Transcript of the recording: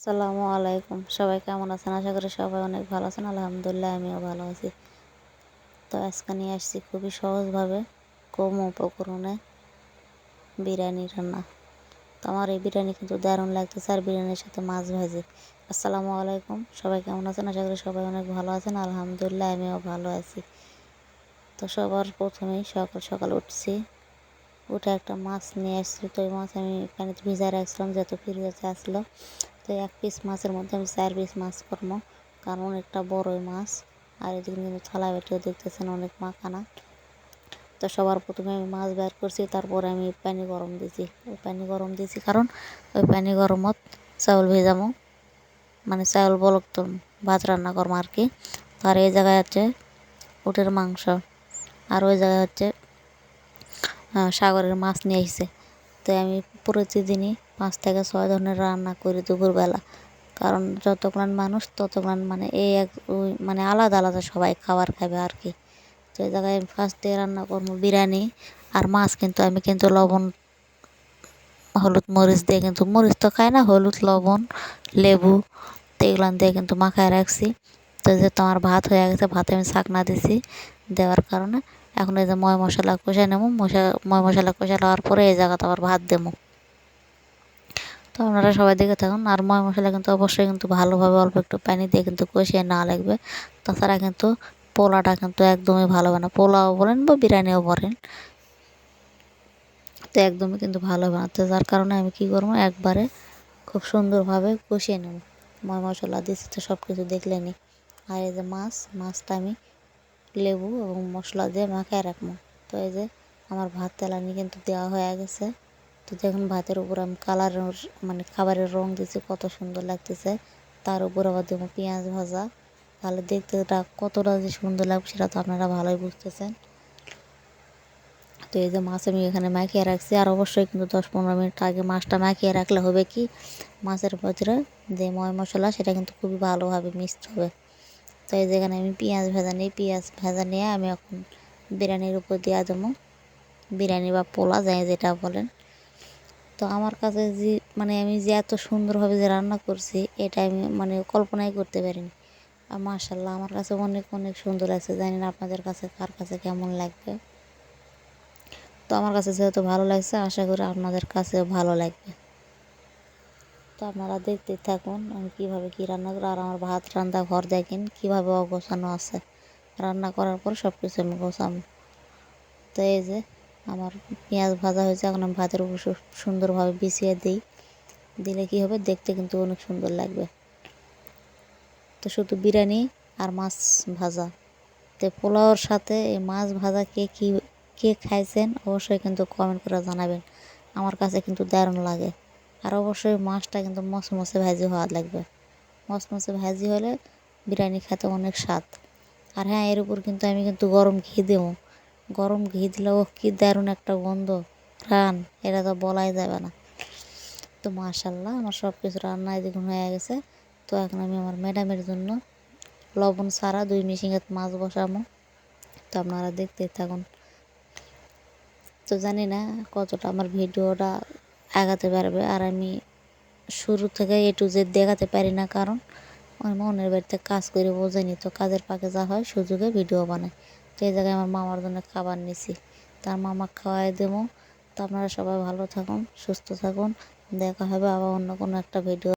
আসসালামু আলাইকুম। সবাই কেমন আছেন? আশা করি সবাই অনেক ভালো আছেন। আলহামদুলিল্লাহ আমিও ভালো আছি। তো আজকে নিয়ে আসছি খুবই সহজভাবে কম উপকরণে বিরিয়ানি রান্না। তো আমার এই বিরিয়ানি কিন্তু দারুণ লাগতেছে, আর বিরিয়ানির সাথে মাছ ভাজি। আসসালামু আলাইকুম, সবাই কেমন আছেন? আশা করি সবাই অনেক ভালো আছেন। আলহামদুলিল্লাহ আমিও ভালো আছি। তো সবার প্রথমেই সকাল সকাল উঠছি, উঠে একটা মাছ নিয়ে আসছি। তো ওই মাছ আমি পানিতে ভিজায় রাখছিলাম, যেহেতু ফ্রিজে আসলো। তো এক পিস মাছের মধ্যে আমি 4 পিস মাছ করবো, কারণ অনেকটা বড়ই মাছ। আর এদিকে কিন্তু থালা বেটিও দেখতেছেন অনেক মাখানা। তো সবার প্রথমে আমি মাছ বের করছি, তারপরে আমি পানি গরম দিয়েছি। ওই পানি গরম দিয়েছি কারণ ওই পানি গরমত চাউল ভেজামো, মানে চাউল বলক তো ভাত রান্না করবো আর কি। তো আর এই জায়গায় হচ্ছে উটের মাংস, আর ওই জায়গায় হচ্ছে সাগরের মাছ নিয়ে এসেছে। তো আমি প্রতিদিনই 5 থেকে 6 ধরনের রান্না করি দুপুরবেলা, কারণ যতগুলান মানুষ ততগুলান মানে এই এক ওই মানে আলাদা আলাদা সবাই খাবার খাবে আর কি। তো এই জায়গায় আমি ফার্স্টে রান্না করবো বিরিয়ানি। আর মাছ কিন্তু আমি কিন্তু লবণ হলুদ মরিচ দিয়ে, কিন্তু মরিচ তো খাই না, হলুদ লবণ লেবু তো এগুলান দিয়ে কিন্তু মাখায় রাখছি। তো যেহেতু আমার ভাত হয়ে গেছে, ভাতে আমি ছাকনা দিছি, দেওয়ার কারণে এখন এই যে ময় মশলা কষে নেবো। ময় মশলা কষা নেওয়ার পরে এই জায়গাতে আবার ভাত দেবো। তো আপনারা সবাই দেখে থাকুন। আর ময় মশলা কিন্তু অবশ্যই কিন্তু ভালোভাবে অল্প একটু পানি দিয়ে কিন্তু কষিয়ে নেওয়া লাগবে, তাছাড়া কিন্তু পোলাটা কিন্তু একদমই ভালো হবে না। পোলাও বলেন বা বিরিয়ানিও বলেন, তো একদমই কিন্তু ভালো হবে না। তো যার কারণে আমি কী করবো, একবারে খুব সুন্দরভাবে কষিয়ে নেব। ময় মশলা দিচ্ছি তো সব কিছু দেখলেনি। আর এই যে মাছটা আমি লেবু এবং মশলা দিয়ে মাখায় রাখবো। তো এই যে আমার ভাত তেলানি কিন্তু দেওয়া হয়ে গেছে। তো দেখুন ভাতের উপর আমি কালারের মানে খাবারের রং দিয়েছি, কত সুন্দর লাগতেছে। তার উপর আবার দেবো পেঁয়াজ ভাজা, তাহলে দেখতে কতটা যে সুন্দর লাগবে সেটা তো আপনারা ভালোই বুঝতেছেন। তো এই যে মাছ আমি এখানে মাখিয়ে রাখছি, আর অবশ্যই কিন্তু 10-15 মিনিট আগে মাছটা মাখিয়ে রাখলে হবে কি, মাছের ভিতরে যে ময় মশলা সেটা কিন্তু খুবই ভালোভাবে মিক্সড হবে। তো এই যেখানে আমি পেঁয়াজ ভাজা নিয়ে আমি এখন বিরিয়ানির উপর দিয়ে দেবো। বিরিয়ানি বা পোলা যায় যেটা বলেন। তো আমার কাছে যে মানে আমি যে এত সুন্দরভাবে যে রান্না করছি, এটা আমি মানে কল্পনাই করতে পারিনি। আর মাশাআল্লাহ আমার কাছে অনেক অনেক সুন্দর লাগছে। জানি না আপনাদের কাছে কার কাছে কেমন লাগবে। তো আমার কাছে যেহেতু ভালো লাগছে, আশা করি আপনাদের কাছেও ভালো লাগবে। তো আপনারা দেখতে থাকুন আমি কীভাবে কী রান্না করি। আর আমার ভাত রান্না ঘর দেখেন কীভাবে অগোছানো আছে। রান্না করার পর সব কিছু আমি গোছাবো। তো এই যে আমার পেঁয়াজ ভাজা হয়েছে, এখন আমি ভাতের উপর সুন্দরভাবে বিছিয়ে দিই। দিলে কী হবে, দেখতে কিন্তু অনেক সুন্দর লাগবে। তো শুধু বিরিয়ানি আর মাছ ভাজা, তো পোলাওর সাথে এই মাছ ভাজা কে খাইছেন অবশ্যই কিন্তু কমেন্ট করে জানাবেন। আমার কাছে কিন্তু দারুণ লাগে। আর অবশ্যই মাছটা কিন্তু মচমচে ভাজি হওয়া লাগবে। মচমচে ভাজি হলে বিরিয়ানি খেতে অনেক স্বাদ। আর হ্যাঁ, এর উপর কিন্তু আমি কিন্তু গরম ঘি দেবো। গরম ঘি দিলেও কি দারুণ একটা গন্ধ ঘ্রাণ, এটা তো বলাই যাবে না। তো মাশাআল্লাহ আমার সব কিছু রান্না দেখুন হয়ে গেছে। তো এখন আমি আমার ম্যাডামের জন্য লবণ ছাড়া 2 মিশিঙে মাছ বসাবো। তো আপনারা দেখতে থাকুন। তো জানি না কতটা আমার ভিডিওটা আগাতে পারবে, আর আমি শুরু থেকে A to Z দেখাতে পারি না, কারণ আমি মনের বাড়িতে কাজ করে বোঝেনি। তো কাজের ফাঁকে যা হয় সুযোগে ভিডিও বানাই। তো এই জায়গায় আমার মামার জন্য খাবার নিছি, তার মামা খাওয়াই দেবো। তো আপনারা সবাই ভালো থাকুন, সুস্থ থাকুন। দেখা হবে আবার অন্য কোনো একটা ভিডিও।